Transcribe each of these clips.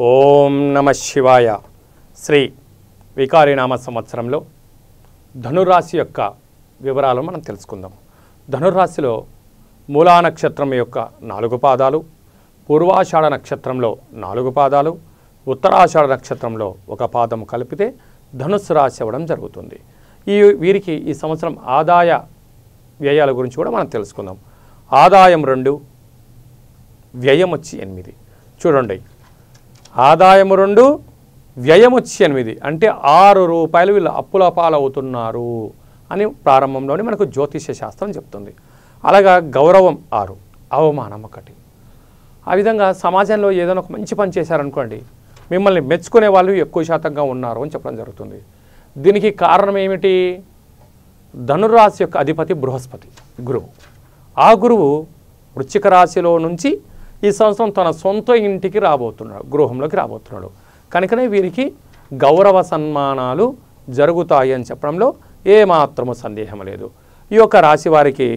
ఓం నమ శివాయ. శ్రీ వికారినామ సంవత్సరంలో ధనురాశి యొక్క వివరాలు మనం తెలుసుకుందాం. ధనురాశిలో మూలా నక్షత్రం యొక్క 4 పాదాలు, పూర్వాషాఢ నక్షత్రంలో 4 పాదాలు, ఉత్తరాషాఢ నక్షత్రంలో 1 పాదం కలిపితే ధనుస్సు రాశి అవ్వడం జరుగుతుంది. వీరికి ఈ సంవత్సరం ఆదాయ వ్యయాల గురించి కూడా మనం తెలుసుకుందాం. ఆదాయం 2, వ్యయం వచ్చి 8. చూడండి, ఆదాయం 2, వ్యయం వచ్చి 8 అంటే 6 రూపాయలు వీళ్ళు అప్పుల పాలవుతున్నారు అని ప్రారంభంలోనే మనకు జ్యోతిష శాస్త్రం చెప్తుంది. అలాగా గౌరవం 6, అవమానం 1. ఆ విధంగా సమాజంలో ఏదైనా ఒక మంచి పని చేశారనుకోండి, మిమ్మల్ని మెచ్చుకునే వాళ్ళు ఎక్కువ శాతంగా ఉన్నారు అని చెప్పడం జరుగుతుంది. దీనికి కారణం ఏమిటి? ధనురాశి యొక్క అధిపతి బృహస్పతి, గురువు. ఆ గురువు వృశ్చిక రాశిలో నుంచి ఈ సంవత్సరం తన సొంత ఇంటికి రాబోతున్నాడు, గృహంలోకి రాబోతున్నాడు. కనుకనే వీరికి గౌరవ సన్మానాలు జరుగుతాయి అని చెప్పడంలో ఏమాత్రము సందేహం లేదు. ఈ యొక్క రాశి వారికి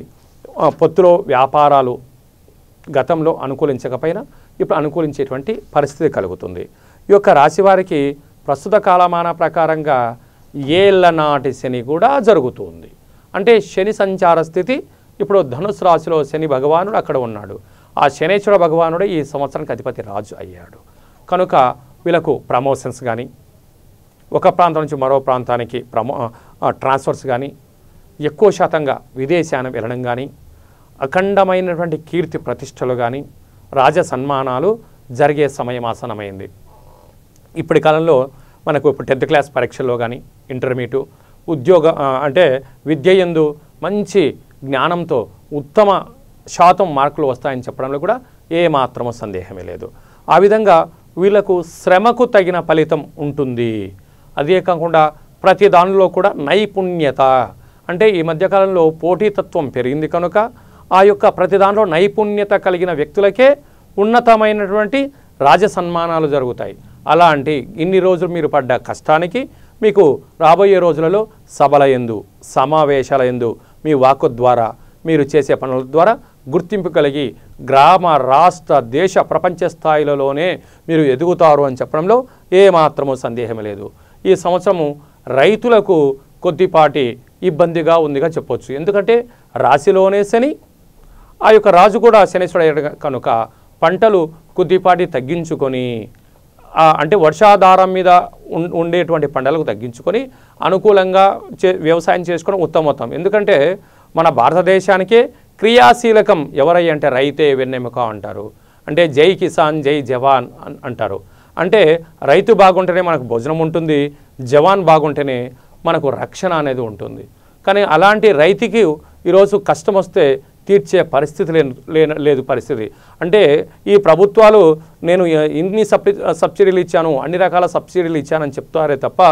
పొత్తులో వ్యాపారాలు గతంలో అనుకూలించకపోయినా ఇప్పుడు అనుకూలించేటువంటి పరిస్థితి కలుగుతుంది. ఈ యొక్క రాశి వారికి ప్రస్తుత కాలమాన ప్రకారంగా ఏళ్ల నాటి శని కూడా జరుగుతుంది. అంటే శని సంచార స్థితి. ఇప్పుడు ధనుసు రాశిలో శని భగవానుడు అక్కడ ఉన్నాడు. ఆ శనేశ్వర భగవానుడే ఈ సంవత్సరానికి అధిపతి రాజు అయ్యాడు. కనుక వీళ్ళకు ప్రమోషన్స్ కానీ, ఒక ప్రాంతం నుంచి మరో ప్రాంతానికి ట్రాన్స్ఫర్స్ కానీ, ఎక్కువ శాతంగా విదేశానికి వెళ్ళడం కానీ, అఖండమైనటువంటి కీర్తి ప్రతిష్టలు కానీ, రాజ సన్మానాలు జరిగే సమయం ఆసనమైంది. ఇప్పటి కాలంలో మనకు ఇప్పుడు 10th క్లాస్ పరీక్షల్లో కానీ, ఇంటర్మీడియట్ ఉద్యోగ అంటే విద్య యందు మంచి జ్ఞానంతో ఉత్తమ శాతం మార్కులు వస్తాయని చెప్పడంలో కూడా ఏమాత్రమో సందేహమే లేదు. ఆ విధంగా వీళ్లకు శ్రమకు తగిన ఫలితం ఉంటుంది. అదే కాకుండా ప్రతి దానిలో కూడా నైపుణ్యత, అంటే ఈ మధ్యకాలంలో పోటీతత్వం పెరిగింది కనుక ఆ యొక్క ప్రతి దానిలో నైపుణ్యత కలిగిన వ్యక్తులకే ఉన్నతమైనటువంటి రాజ సన్మానాలు జరుగుతాయి. అలాంటి ఇన్ని రోజులు మీరు పడ్డ కష్టానికి మీకు రాబోయే రోజులలో సభల యందు, సమావేశాల యందు మీ వాక్కు ద్వారా, మీరు చేసే పనుల ద్వారా గుర్తింపు కలిగి గ్రామ, రాష్ట్ర, దేశ, ప్రపంచ స్థాయిలలోనే మీరు ఎదుగుతారు అని చెప్పడంలో ఏమాత్రమూ సందేహం లేదు. ఈ సంవత్సరము రైతులకు కొద్దిపాటి ఇబ్బందిగా ఉందిగా చెప్పొచ్చు. ఎందుకంటే రాశిలోనే శని, ఆ యొక్క రాజు కూడా శనీశ్వరుడు కనుక పంటలు కొద్దిపాటి తగ్గించుకొని, అంటే వర్షాధారం మీద ఉండేటువంటి పంటలకు తగ్గించుకొని అనుకూలంగా వ్యవసాయం చేసుకోవడం ఉత్తమోత్తం. ఎందుకంటే మన భారతదేశానికే క్రియాశీలకం ఎవరయ్య అంటే రైతే వెన్నెముక అంటారు. అంటే జై కిసాన్ జై జవాన్ అంటారు. అంటే రైతు బాగుంటేనే మనకు భోజనం ఉంటుంది, జవాన్ బాగుంటేనే మనకు రక్షణ అనేది ఉంటుంది. కానీ అలాంటి రైతుకి ఈరోజు కష్టం వస్తే తీర్చే పరిస్థితి లేదు పరిస్థితి. అంటే ఈ ప్రభుత్వాలు నేను ఇన్ని సబ్సిడీలు ఇచ్చాను, అన్ని రకాల సబ్సిడీలు ఇచ్చానని చెప్తారే తప్ప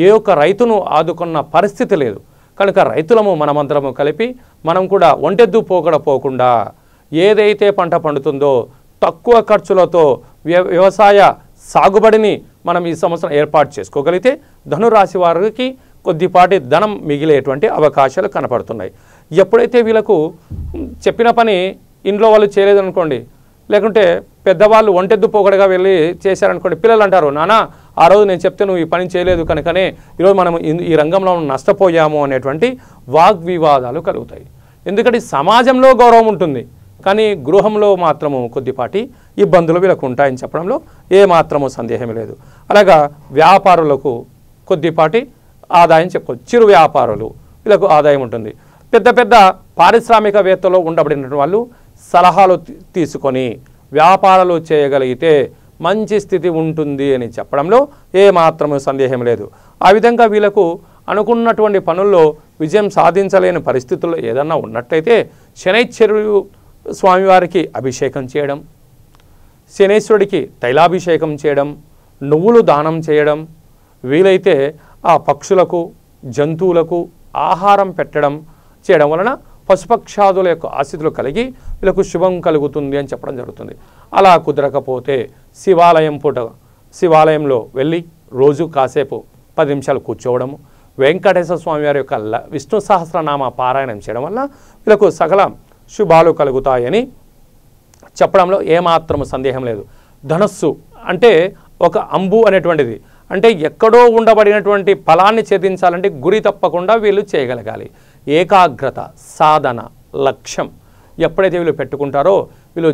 ఏ ఒక్క రైతును ఆదుకున్న పరిస్థితి లేదు. కనుక రైతులము మనమందరము కలిపి మనం కూడా ఒంటెద్దు పోకుండా ఏదైతే పంట పండుతుందో తక్కువ ఖర్చులతో వ్యవసాయ సాగుబడిని మనం ఈ సంవత్సరం ఏర్పాటు చేసుకోగలిగితే ధనురాశి వారికి కొద్దిపాటి ధనం మిగిలేటువంటి అవకాశాలు కనపడుతున్నాయి. ఎప్పుడైతే వీళ్ళకు చెప్పిన పని ఇంట్లో వాళ్ళు చేయలేదనుకోండి, లేకుంటే పెద్దవాళ్ళు ఒంటెద్దు పోగడగా వెళ్ళి చేశారనుకోండి, పిల్లలు అంటారు, నానా ఆ రోజు నేను చెప్తే నువ్వు ఈ పని చేయలేదు కనుకనే ఈరోజు మనం ఈ రంగంలో నష్టపోయాము అనేటువంటి వాగ్వివాదాలు కలుగుతాయి. ఎందుకంటే సమాజంలో గౌరవం ఉంటుంది, కానీ గృహంలో మాత్రము కొద్దిపాటి ఇబ్బందులు వీళ్ళకు ఉంటాయని చెప్పడంలో ఏమాత్రము సందేహం లేదు. అలాగా వ్యాపారులకు కొద్దిపాటి ఆదాయం చెప్పుకోవచ్చు. చిరు వ్యాపారులు వీళ్ళకు ఆదాయం ఉంటుంది. పెద్ద పెద్ద పారిశ్రామికవేత్తలో ఉండబడిన వాళ్ళు సలహాలు తీసుకొని వ్యాపారాలు చేయగలిగితే మంచి స్థితి ఉంటుంది అని చెప్పడంలో ఏమాత్రము సందేహం లేదు. ఆ విధంగా వీళ్ళకు అనుకున్నటువంటి పనుల్లో విజయం సాధించలేని పరిస్థితుల్లో ఏదన్నా ఉన్నట్లయితే శనైశ్వరుడు స్వామివారికి అభిషేకం చేయడం, శనేశ్వరుడికి తైలాభిషేకం చేయడం, నువ్వులు దానం చేయడం, వీలైతే ఆ పక్షులకు, జంతువులకు ఆహారం చేయడం వలన పశుపక్షాదుల యొక్క ఆశీస్సులు కలిగి వీళ్ళకు శుభం కలుగుతుంది అని చెప్పడం జరుగుతుంది. అలా కుదరకపోతే శివాలయంలో వెళ్ళి రోజు కాసేపు 10 నిమిషాలు కూర్చోవడము, వెంకటేశ్వర స్వామి వారి యొక్క విష్ణు సహస్రనామ పారాయణం చేయడం వల్ల వీళ్ళకు సకల శుభాలు కలుగుతాయని చెప్పడంలో ఏమాత్రము సందేహం లేదు. ధనస్సు అంటే ఒక అంబు అనేటువంటిది, అంటే ఎక్కడో ఉండబడినటువంటి ఫలాన్ని ఛేదించాలంటే గురి తప్పకుండా వీళ్ళు చేయగలగాలి. ఏకాగ్రత, సాధన, లక్ష్యం ఎప్పుడైతే వీళ్ళు పెట్టుకుంటారో వీళ్ళు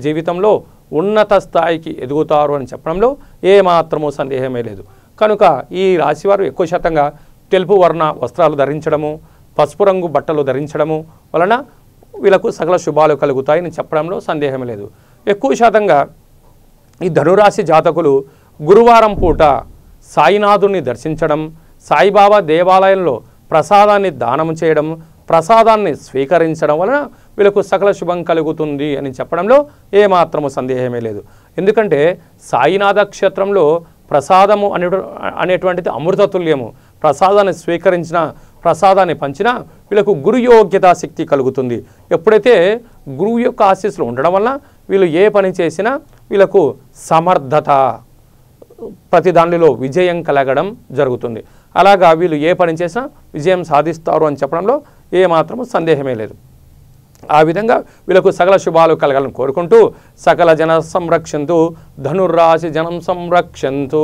జీవితంలో ఉన్నత స్థాయికి ఎదుగుతారు అని చెప్పడంలో ఏమాత్రమూ సందేహమే లేదు. కనుక ఈ రాశివారు ఎక్కువ శాతంగా తెలుపు వర్ణ వస్త్రాలు ధరించడము, పసుపు రంగు బట్టలు ధరించడము వలన వీళ్ళకు సకల శుభాలు కలుగుతాయని చెప్పడంలో సందేహం లేదు. ఎక్కువ శాతంగా ఈ ధనురాశి జాతకులు గురువారం పూట సాయినాథుని దర్శించడం, సాయిబాబా దేవాలయంలో ప్రసాదాన్ని దానం చేయడం, ప్రసాదాన్ని స్వీకరించడం వలన వీళ్ళకు సకల శుభం కలుగుతుంది అని చెప్పడంలో ఏమాత్రము సందేహమే లేదు. ఎందుకంటే సాయినాథ క్షేత్రంలో ప్రసాదము అనేటువంటిది అమృతతుల్యము. ప్రసాదాన్ని స్వీకరించిన, ప్రసాదాన్ని పంచినా వీళ్ళకు గురు యోగ్యతా శక్తి కలుగుతుంది. ఎప్పుడైతే గురువు యొక్క ఆశీస్సులు ఉండడం వల్ల వీళ్ళు ఏ పని చేసినా వీళ్ళకు సమర్థత, ప్రతి దానిలో విజయం కలగడం జరుగుతుంది. అలాగా వీళ్ళు ఏ పని చేసినా విజయం సాధిస్తారు అని చెప్పడంలో ఏమాత్రము సందేహమే లేదు. ఆ విధంగా వీళ్ళకు సకల శుభాలు కలగాలని కోరుకుంటూ సకల జన సంరక్షంతు, ధనుర్రాశి జనం సంరక్షంతు.